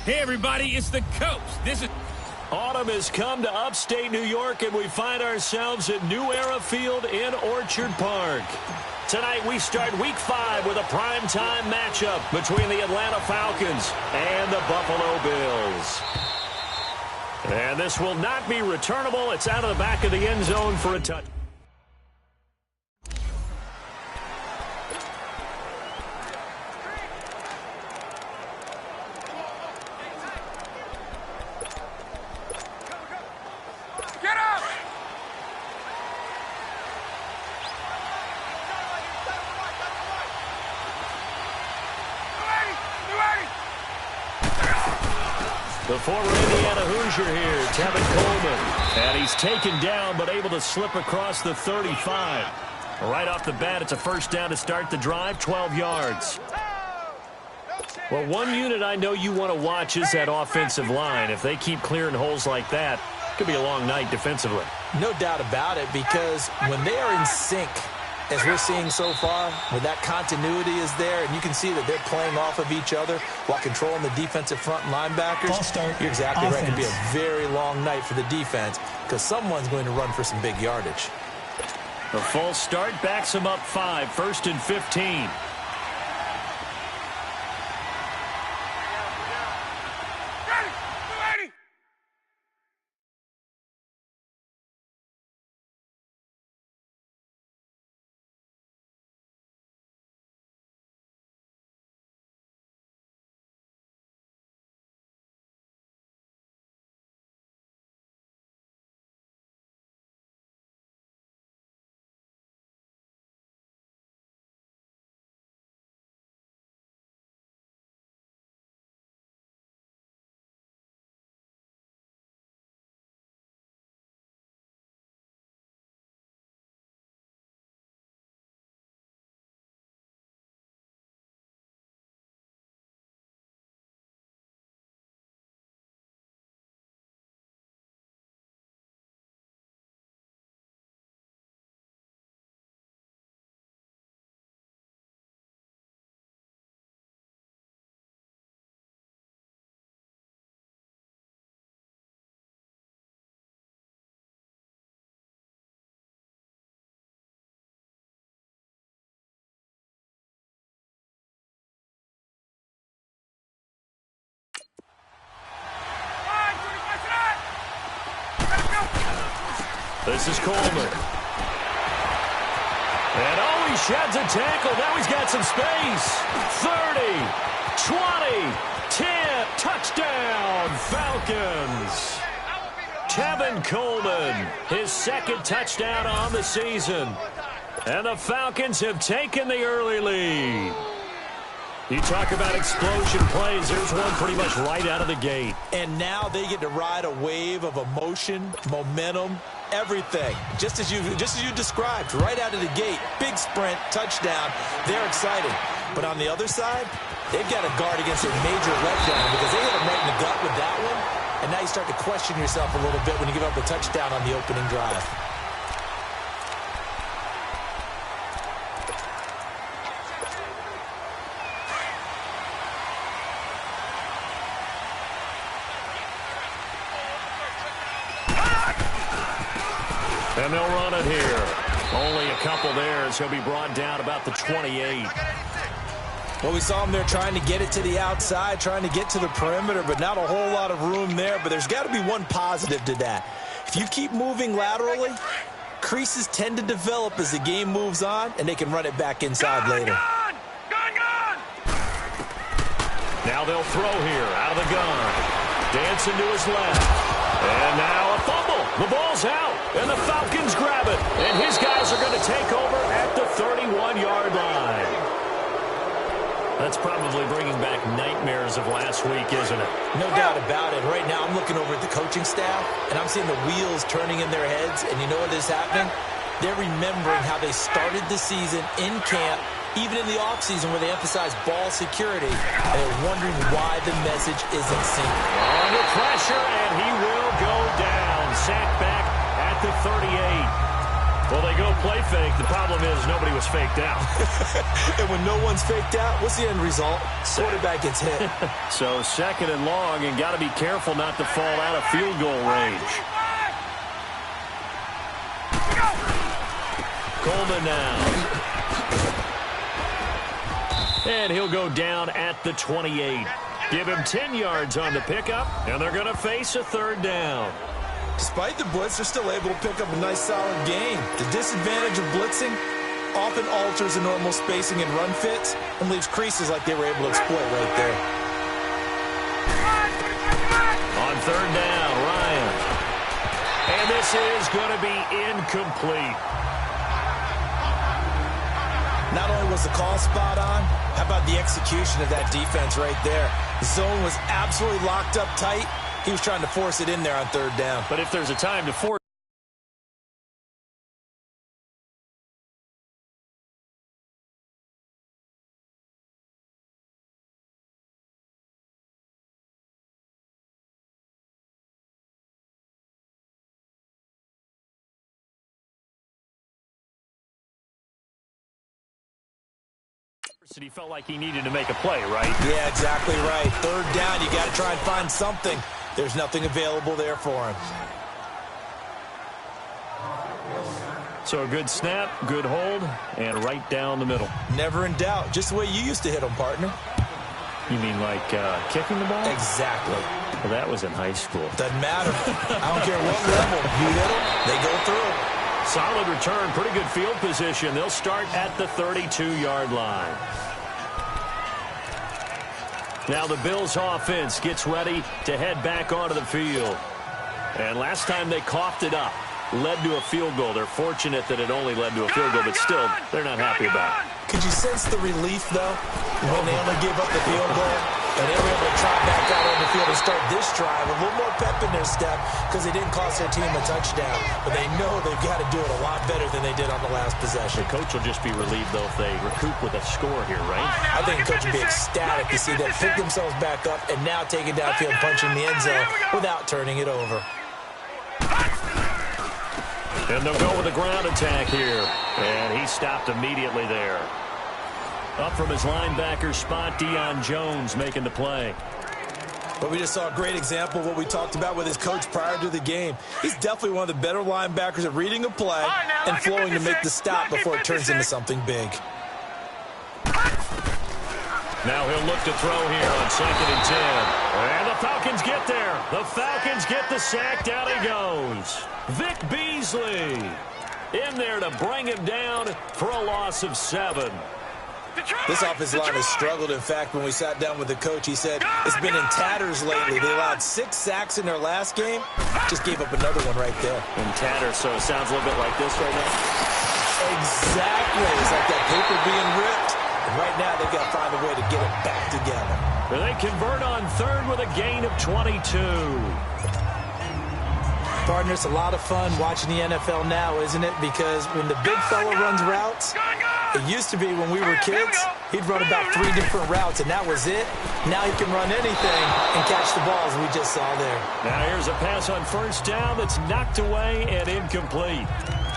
Hey, everybody, it's the Coach. Autumn has come to upstate New York, and we find ourselves at New Era Field in Orchard Park. Tonight, we start Week 5 with a primetime matchup between the Atlanta Falcons and the Buffalo Bills. And this will not be returnable. It's out of the back of the end zone for a touch. The former Indiana Hoosier here, Tevin Coleman. And he's taken down but able to slip across the 35. Right off the bat, it's a first down to start the drive, 12 yards. Well, one unit I know you want to watch is that offensive line. If they keep clearing holes like that, it could be a long night defensively. No doubt about it, because when they are in sync, as we're seeing so far, when that continuity is there, and you can see that they're playing off of each other while controlling the defensive front linebackers, you're exactly right. It could be a very long night for the defense because someone's going to run for some big yardage. The false start backs him up 5, 1st and 15. This is Coleman. And oh, he sheds a tackle. Now he's got some space. 30, 20, 10, touchdown, Falcons. Tevin Coleman, his second touchdown on the season. And the Falcons have taken the early lead. You talk about explosion plays. There's one pretty much right out of the gate. And now they get to ride a wave of emotion, momentum, everything. Just as you described, right out of the gate. Big sprint, touchdown. They're excited. But on the other side, they've got to guard against a major letdown because they hit them right in the gut with that one. And now you start to question yourself a little bit when you give up a touchdown on the opening drive. And they'll run it here. Only a couple there as he'll be brought down about the 28. Well, we saw him there trying to get it to the outside, trying to get to the perimeter, but not a whole lot of room there. But there's got to be one positive to that. If you keep moving laterally, creases tend to develop as the game moves on, and they can run it back inside later. Now they'll throw here out of the gun. Dancing to his left. And now a fumble. The ball's out, and the Falcons grab it. And his guys are going to take over at the 31-yard line. That's probably bringing back nightmares of last week, isn't it? No doubt about it. Right now, I'm looking over at the coaching staff, and I'm seeing the wheels turning in their heads. And you know what is happening? They're remembering how they started the season in camp, even in the offseason where they emphasized ball security, and they're wondering why the message isn't synced. Under pressure, and he will go down. Sacked back at the 38. Well, they go play fake. The problem is nobody was faked out. And when no one's faked out, what's the end result? Quarterback gets hit. So 2nd and long, and got to be careful not to fall out of field goal range. Coleman now. And he'll go down at the 28. Give him 10 yards on the pickup, and they're going to face a 3rd down. Despite the blitz, they're still able to pick up a nice, solid gain. The disadvantage of blitzing often alters the normal spacing and run fits and leaves creases like they were able to exploit right there. On 3rd down, Ryan. And this is going to be incomplete. Not only was the call spot on, how about the execution of that defense right there? The zone was absolutely locked up tight. He was trying to force it in there on 3rd down. But if there's a time to force, he felt like he needed to make a play, right? Yeah, exactly right. 3rd down, you got to try and find something. There's nothing available there for him. So a good snap, good hold, and right down the middle. Never in doubt. Just the way you used to hit them, partner. You mean like kicking the ball? Exactly. Well, that was in high school. Doesn't matter. I don't care what level. You hit them, they go through. Solid return, pretty good field position. They'll start at the 32-yard line. Now the Bills offense gets ready to head back onto the field. And last time they coughed it up, led to a field goal. They're fortunate that it only led to a field goal, but still, they're not happy about it. Could you sense the relief, though, when they only gave up the field goal? And they were able to trot back out on the field and start this drive. A little more pep in their step because they didn't cost their team a touchdown. But they know they've got to do it a lot better than they did on the last possession. The coach will just be relieved, though, if they recoup with a score here, right? I think the coach would be ecstatic to see them pick themselves back up and now take it downfield, punching the end zone without turning it over. And they'll go with a ground attack here. And he stopped immediately there. Up from his linebacker spot, Deion Jones making the play. But we just saw a great example of what we talked about with his coach prior to the game. He's definitely one of the better linebackers at reading a play and flowing to make the stop before it turns into something big. Now he'll look to throw here on 2nd and 10. And the Falcons get there. The Falcons get the sack. Down he goes. Vic Beasley in there to bring him down for a loss of 7. This offensive line has struggled. In fact, when we sat down with the coach, he said it's been in tatters lately. They allowed 6 sacks in their last game. Just gave up another one right there. In tatters, so it sounds a little bit like this right now. Exactly. It's like that paper being ripped. And right now, they've got to find a way to get it back together. And they convert on 3rd with a gain of 22. Partner, it's a lot of fun watching the NFL now, isn't it? Because when the big fella runs routes, it used to be when we were kids, he'd run about 3 different routes, and that was it. Now he can run anything and catch the balls we just saw there. Now here's a pass on 1st down that's knocked away and incomplete.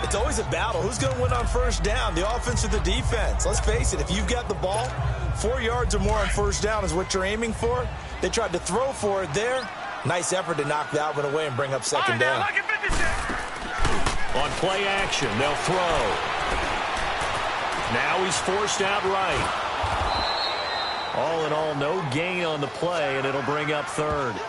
It's always a battle. Who's going to win on 1st down, the offense or the defense? Let's face it, if you've got the ball, 4 yards or more on 1st down is what you're aiming for. They tried to throw for it there. Nice effort to knock that one away and bring up 2nd down. On play action, they'll throw. Now he's forced out right. All in all, no gain on the play, and it'll bring up 3rd.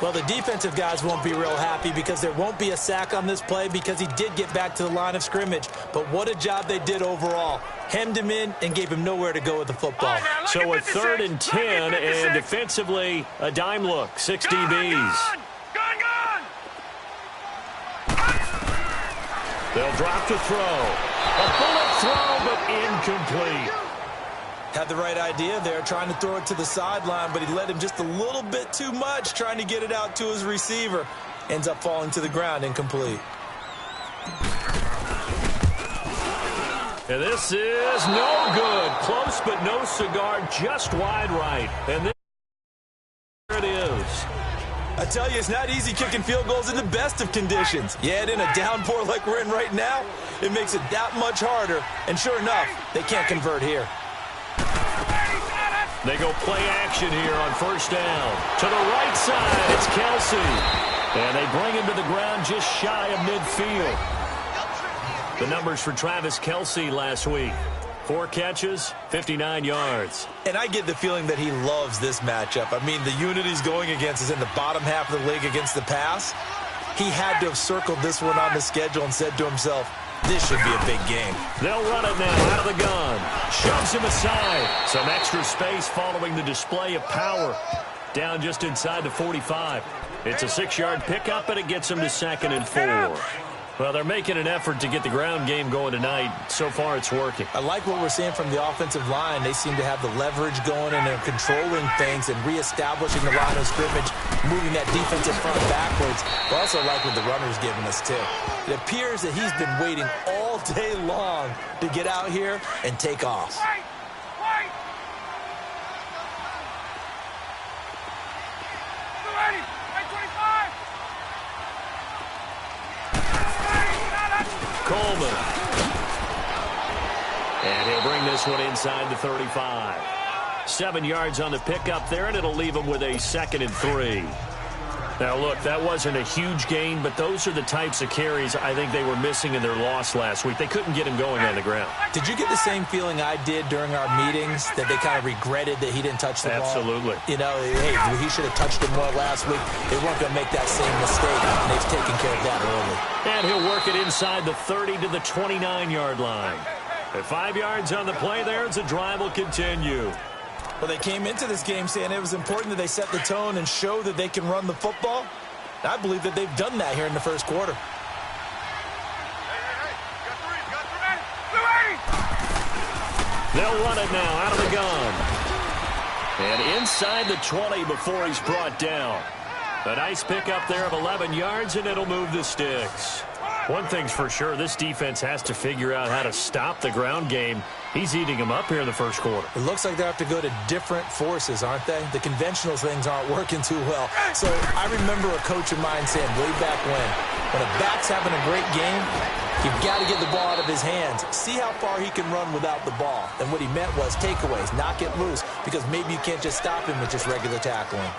Well, the defensive guys won't be real happy because there won't be a sack on this play because he did get back to the line of scrimmage. But what a job they did overall. Hemmed him in and gave him nowhere to go with the football. So a 3rd and 10, and defensively, a dime look, 6 DBs. They'll drop to throw. A bullet throw, but incomplete. Had the right idea there, trying to throw it to the sideline, but he led him just a little bit too much, trying to get it out to his receiver. Ends up falling to the ground, incomplete. And this is no good. Close, but no cigar, just wide right. And there it is. I tell you, it's not easy kicking field goals in the best of conditions. Yet in a downpour like we're in right now, it makes it that much harder. And sure enough, they can't convert here. They go play action here on first down. To the right side, it's Kelsey. And they bring him to the ground just shy of midfield. The numbers for Travis Kelsey last week. 4 catches, 59 yards. And I get the feeling that he loves this matchup. I mean, the unit he's going against is in the bottom half of the league against the pass. He had to have circled this one on the schedule and said to himself, this should be a big game. They'll run it now out of the gun. Shoves him aside. Some extra space following the display of power. Down just inside the 45. It's a 6-yard pickup, and it gets him to 2nd and 4. Well, they're making an effort to get the ground game going tonight. So far, it's working. I like what we're seeing from the offensive line. They seem to have the leverage going, and they're controlling things and reestablishing the line of scrimmage, moving that defensive front backwards. I also like what the runner's giving us, too. It appears that he's been waiting all day long to get out here and take off. Coleman. And he'll bring this one inside the 35. 7 yards on the pickup there, and it'll leave him with a 2nd and 3. Now, look, that wasn't a huge gain, but those are the types of carries I think they were missing in their loss last week. They couldn't get him going on the ground. Did you get the same feeling I did during our meetings, that they kind of regretted that he didn't touch the ball? Absolutely. You know, hey, he should have touched it more last week. They weren't going to make that same mistake, and they've taken care of that early. And he'll work it inside the 30 to the 29-yard line. At 5 yards on the play there, the drive will continue. Well, they came into this game saying it was important that they set the tone and show that they can run the football. I believe that they've done that here in the first quarter. They'll run it now out of the gun. And inside the 20 before he's brought down. A nice pickup there of 11 yards, and it'll move the sticks. One thing's for sure, this defense has to figure out how to stop the ground game. He's eating them up here in the first quarter. It looks like they have to go to different forces, aren't they? The conventional things aren't working too well. So I remember a coach of mine saying way back when a back's having a great game, you've got to get the ball out of his hands. See how far he can run without the ball. And what he meant was takeaways, knock it loose, because maybe you can't just stop him with just regular tackling.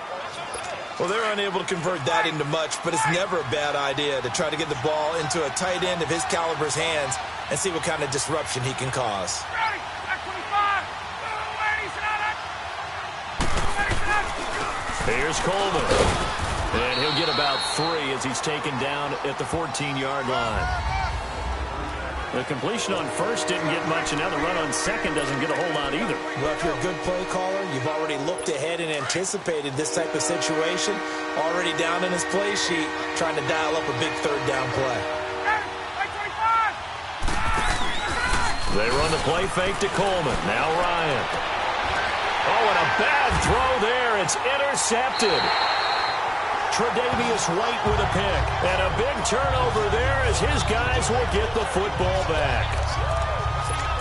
Well, they're unable to convert that into much, but it's never a bad idea to try to get the ball into a tight end of his caliber's hands and see what kind of disruption he can cause. Here's Coleman. And he'll get about 3 as he's taken down at the 14-yard line. The completion on first didn't get much, and now the run on second doesn't get a whole lot either. Well, if you're a good play caller, you've already looked ahead and anticipated this type of situation. Already down in his play sheet, trying to dial up a big third down play. They run the play fake to Coleman. Now Ryan. Oh, and a bad throw there. It's intercepted. Tre'Davious White with a pick. And a big turnover there as his guys will get the football back.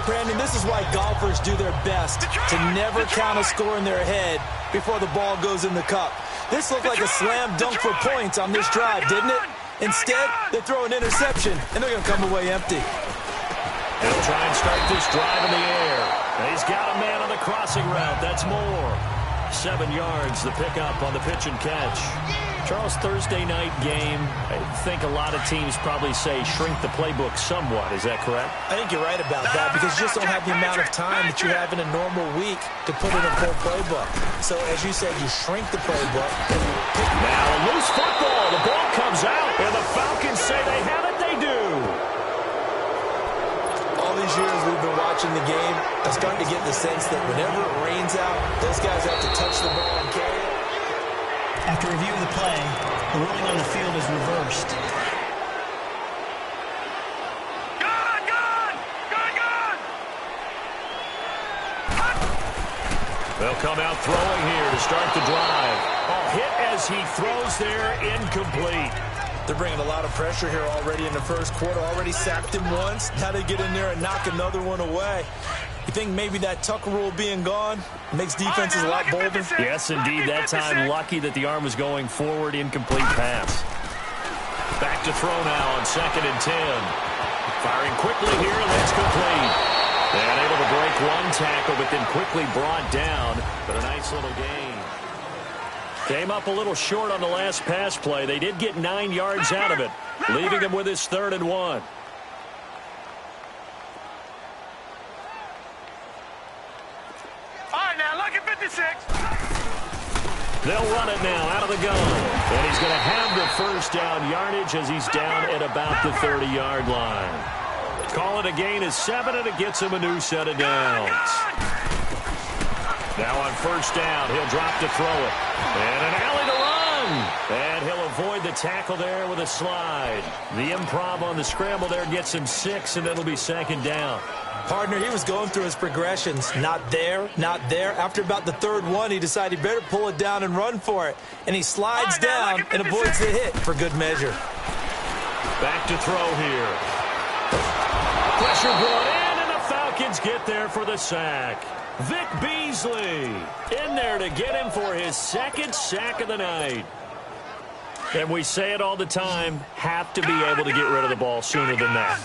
Brandon, this is why golfers do their best to never count a score in their head before the ball goes in the cup. This looked like a slam dunk for points on this drive, didn't it? Instead, they throw an interception, and they're going to come away empty. They'll try and start this drive in the air. He's got a man on the crossing route. That's more. 7 yards, the pickup on the pitch and catch. Charles, Thursday night game, I think a lot of teams probably say shrink the playbook somewhat. Is that correct? I think you're right about that because you just don't have the amount of time that you have in a normal week to put in a full playbook. So, as you said, you shrink the playbook. Now a loose football. The ball comes out, and the Falcons say they have it. They do. All these years we've been watching the game, I'm starting to get the sense that whenever it rains out, those guys have to touch the ball and carry it. After review of the play, the ruling on the field is reversed. They'll come out throwing here to start the drive. Oh, hit as he throws there, incomplete. They're bringing a lot of pressure here already in the first quarter. Already sacked him once. Now they get in there and knock another one away. You think maybe that tuck rule being gone makes defenses a lot bolder? Yes, indeed. That time, lucky that the arm was going forward. Incomplete pass. Back to throw now on 2nd and 10. Firing quickly here, and that's complete. And able to break one tackle, but then quickly brought down. But a nice little gain. Came up a little short on the last pass play. They did get 9 yards out of it, leaving him with his 3rd and 1. They'll run it now out of the gun. And he's going to have the first down yardage as he's down at about the 30-yard line. Call it a gain of 7, and it gets him a new set of downs. Now on 1st down, he'll drop to throw it. And an alley to run. And he'll avoid the tackle there with a slide. The improv on the scramble there gets him 6, and it'll be 2nd down. Partner, he was going through his progressions. Not there, not there. After about the 3rd one, he decided he better pull it down and run for it. And he slides down and avoids the hit for good measure. Back to throw here. Pressure brought in, and the Falcons get there for the sack. Vic Beasley in there to get him for his 2nd sack of the night. And we say it all the time, have to be able to get rid of the ball sooner than that.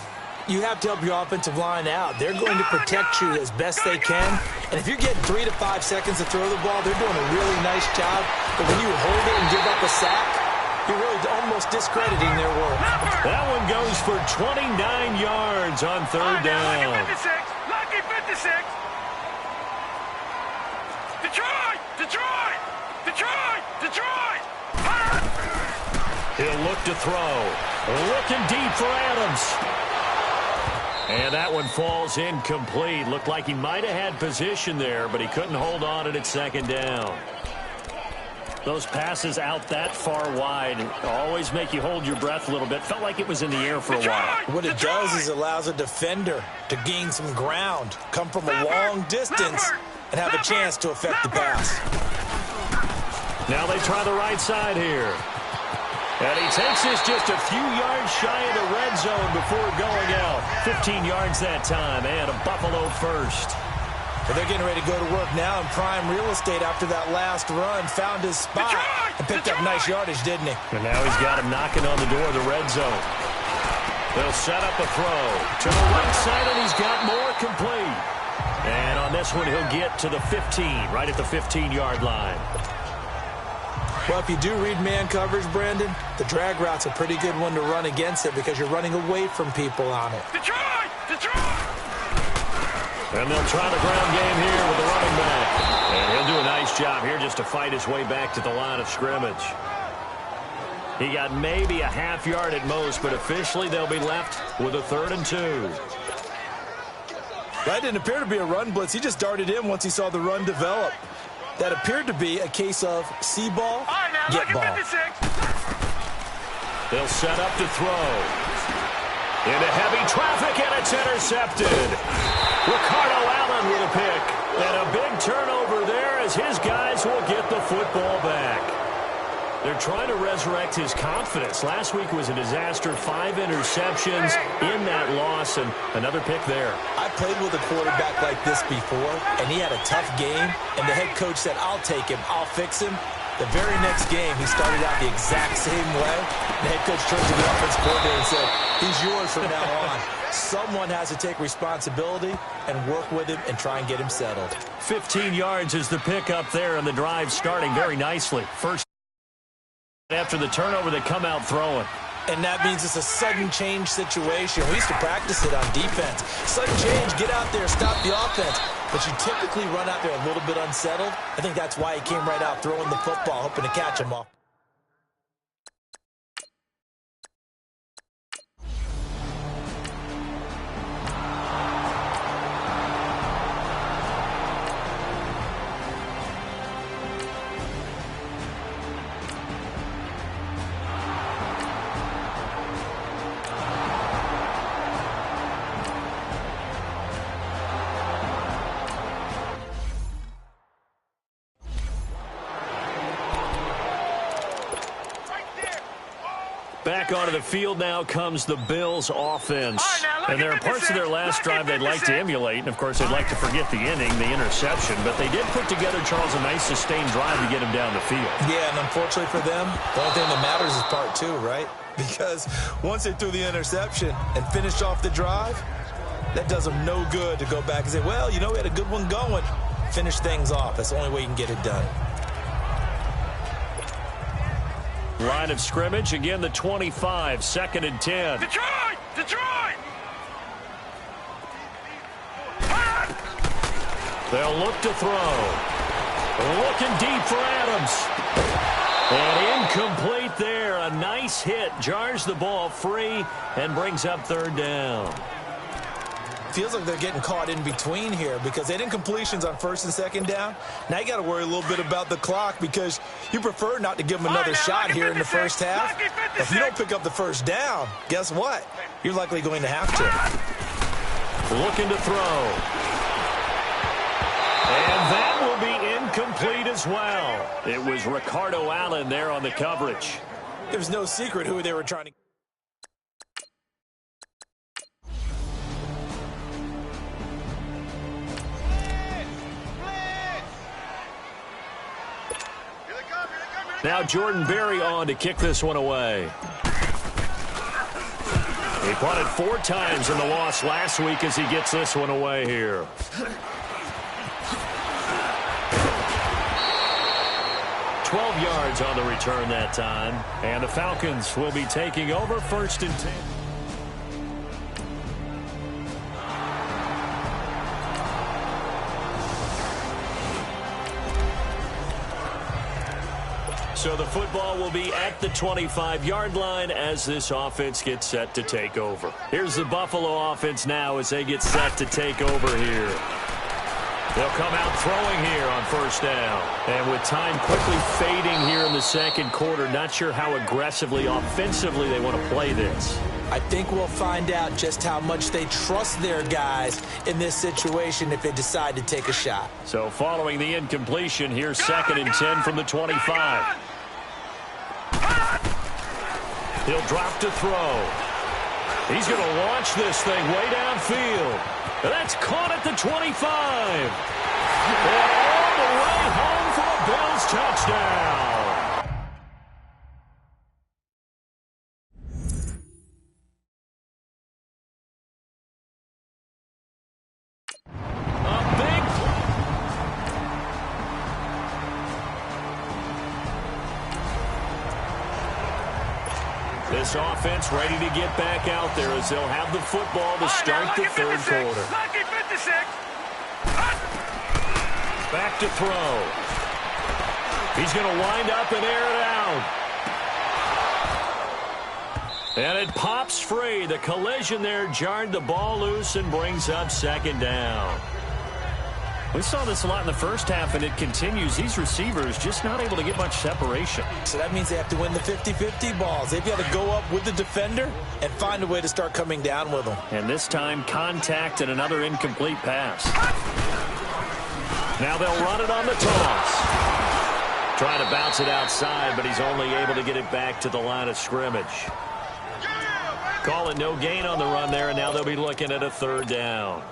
You have to help your offensive line out. They're going to protect you as best they can. And if you're getting 3 to 5 seconds to throw the ball, they're doing a really nice job. But when you hold it and give up a sack, you're really almost discrediting their work. That one goes for 29 yards on 3rd down. Lucky 56. Detroit! Detroit! Detroit! Detroit! He'll look to throw. Looking deep for Adams. And that one falls incomplete. Looked like he might have had position there, but he couldn't hold on at its 2nd down. Those passes out that far wide always make you hold your breath a little bit. Felt like it was in the air for a while. What it does is it allows a defender to gain some ground, come from a long distance, and have a chance to affect the pass. Now they try the right side here. And he takes this just a few yards shy of the red zone before going out. 15 yards that time, and a Buffalo first. But they're getting ready to go to work now in prime real estate after that last run. Found his spot and picked up nice yardage, didn't he? And now he's got him knocking on the door of the red zone. They'll set up a throw to the right side, and he's got more complete. And on this one, he'll get to the 15, right at the 15-yard line. Well, if you do read man coverage, Brandon, the drag route's a pretty good one to run against it because you're running away from people on it. Detroit! Detroit! And they'll try the ground game here with the running back. And he'll do a nice job here just to fight his way back to the line of scrimmage. He got maybe a half yard at most, but officially they'll be left with a 3rd and 2. That didn't appear to be a run blitz. He just darted in once he saw the run develop. That appeared to be a case of see ball, get ball. They'll set up to throw. Into heavy traffic, and it's intercepted. Ricardo Allen with a pick. And a big turnover there as his guys will get the football back. They're trying to resurrect his confidence. Last week was a disaster. 5 interceptions in that loss, and another pick there. I played with a quarterback like this before, and he had a tough game, and the head coach said, I'll take him, I'll fix him. The very next game, he started out the exact same way. The head coach turned to the offensive coordinator and said, he's yours from now on. Someone has to take responsibility and work with him and try and get him settled. 15 yards is the pick up there, and the drive starting very nicely. First after the turnover, they come out throwing. And that means it's a sudden change situation. We used to practice it on defense. Sudden change, get out there, stop the offense. But you typically run out there a little bit unsettled. I think that's why he came right out throwing the football, hoping to catch him off. Back onto the field now comes the Bills offense. And there are parts of their last drive they'd like to emulate, and, of course, they'd like to forget the inning, the interception. But they did put together, Charles, a nice sustained drive to get him down the field. Yeah, and unfortunately for them, the only thing that matters is part two, right? Because once they threw the interception and finished off the drive, that does them no good to go back and say, well, you know, we had a good one going. Finish things off. That's the only way you can get it done. Line of scrimmage, again, the 25, 2nd and 10. Detroit! Detroit! They'll look to throw. Looking deep for Adams. And incomplete there. A nice hit. Jars the ball free and brings up 3rd down. Feels like they're getting caught in between here because they had incompletions on 1st and 2nd down. Now you got to worry a little bit about the clock because you prefer not to give them another shot here in the first half. If you don't pick up the 1st down, guess what? You're likely going to have to. Looking to throw. And that will be incomplete as well. It was Ricardo Allen there on the coverage. There's no secret who they were trying to... Now Jordan Berry on to kick this one away. He punted 4 times in the loss last week as he gets this one away here. 12 yards on the return that time. And the Falcons will be taking over 1st and 10. So the football will be at the 25-yard line as this offense gets set to take over. Here's the Buffalo offense now as they get set to take over here. They'll come out throwing here on 1st down. And with time quickly fading here in the 2nd quarter, not sure how aggressively, offensively they want to play this. I think we'll find out just how much they trust their guys in this situation if they decide to take a shot. So following the incompletion, here's 2nd and 10 from the 25. He'll drop to throw. He's going to launch this thing way downfield. That's caught at the 25. And all the way home for a Bills touchdown. This offense ready to get back out there as they'll have the football to start the 3rd quarter. Back to throw. He's going to wind up and air it out. And it pops free. The collision there jarred the ball loose and brings up 2nd down. We saw this a lot in the first half, and it continues. These receivers just not able to get much separation. So that means they have to win the 50-50 balls. They've got to go up with the defender and find a way to start coming down with them. And this time, contact and another incomplete pass. Now they'll run it on the toss. Trying to bounce it outside, but he's only able to get it back to the line of scrimmage. Call it no gain on the run there, and now they'll be looking at a 3rd down.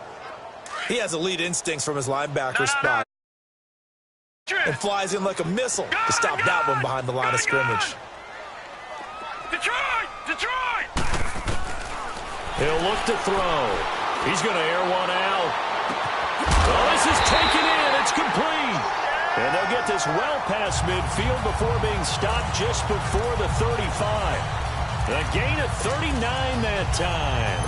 He has elite instincts from his linebacker spot and flies in like a missile to stop that one behind the line of scrimmage. Detroit! Detroit! He'll look to throw. He's going to air one out. Oh, this is taken in. It's complete. And they'll get this well past midfield before being stopped just before the 35. A gain of 39 that time.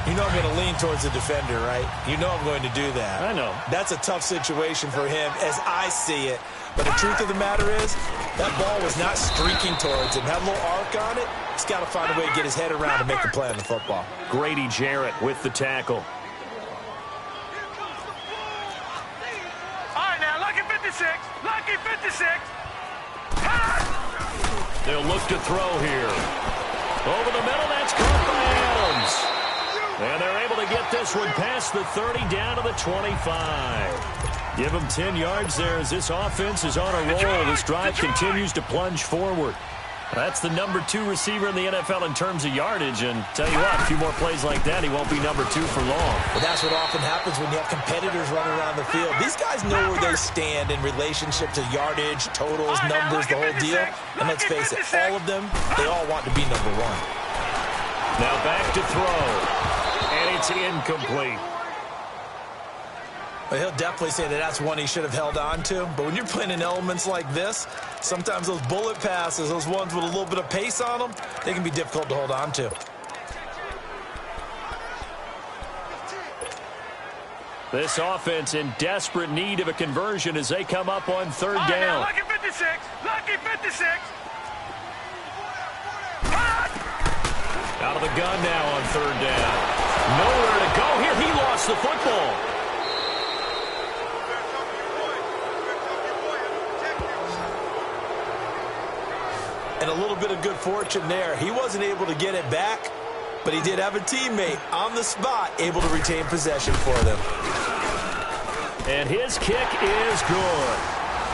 You know I'm going to lean towards the defender, right? You know I'm going to do that. I know. That's a tough situation for him as I see it. But the truth of the matter is, that ball was not streaking towards him. Had a little arc on it. He's got to find a way to get his head around and make a play on the football. Grady Jarrett with the tackle. All right, now, lucky 56. Lucky 56. They'll look to throw here. Over the middle, that's caught by Adams. And they're able to get this one past the 30 down to the 25. Give them 10 yards there as this offense is on a roll. This drive continues to plunge forward. That's the number 2 receiver in the NFL in terms of yardage, and tell you what, a few more plays like that, he won't be number 2 for long. But that's what often happens when you have competitors running around the field. These guys know where they stand in relationship to yardage, totals, numbers, the whole deal. And let's face it, all of them, they all want to be number 1. Now back to throw, and it's incomplete. Well, he'll definitely say that that's one he should have held on to. But when you're playing in elements like this, sometimes those bullet passes, those ones with a little bit of pace on them, they can be difficult to hold on to. This offense in desperate need of a conversion as they come up on third down. Lucky 56. Lucky 56. Out of the gun now on third down. Nowhere to go here. He lost the football. And a little bit of good fortune there. He wasn't able to get it back, but he did have a teammate on the spot able to retain possession for them. And his kick is good.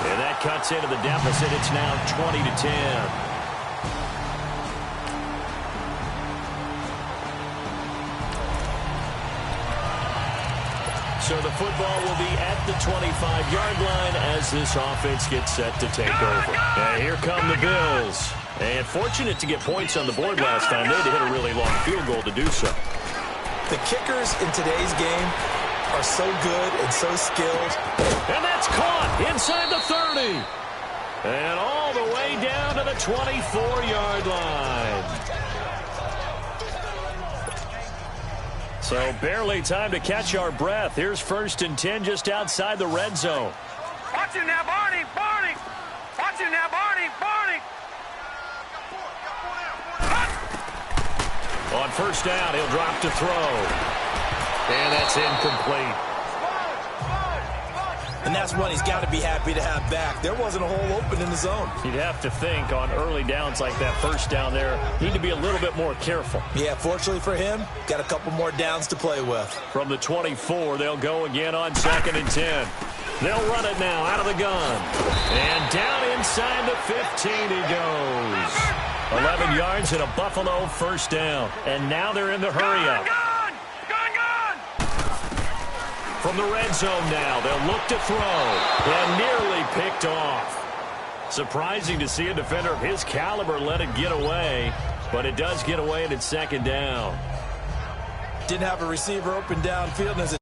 And that cuts into the deficit. It's now 20-10. So the football will be at the 25-yard line as this offense gets set to take over. And here come the Bills. And fortunate to get points on the board last time. They had to hit a really long field goal to do so. The kickers in today's game are so good and so skilled. And that's caught inside the 30. And all the way down to the 24-yard line. So barely time to catch our breath. Here's 1st and 10 just outside the red zone. Watch him now, Barney. Barney. Watch him now, Barney. Barney. On 1st down, he'll drop to throw. And that's incomplete. And that's one he's got to be happy to have back. There wasn't a hole open in the zone. You'd have to think on early downs like that 1st down there, need to be a little bit more careful. Yeah, fortunately for him, got a couple more downs to play with. From the 24, they'll go again on 2nd and 10. They'll run it now out of the gun. And down inside the 15 he goes. 11 yards and a Buffalo 1st down. And now they're in the hurry-up. From the red zone now, they'll look to throw. And nearly picked off. Surprising to see a defender of his caliber let it get away. But it does get away and it's 2nd down. Didn't have a receiver open downfield, and as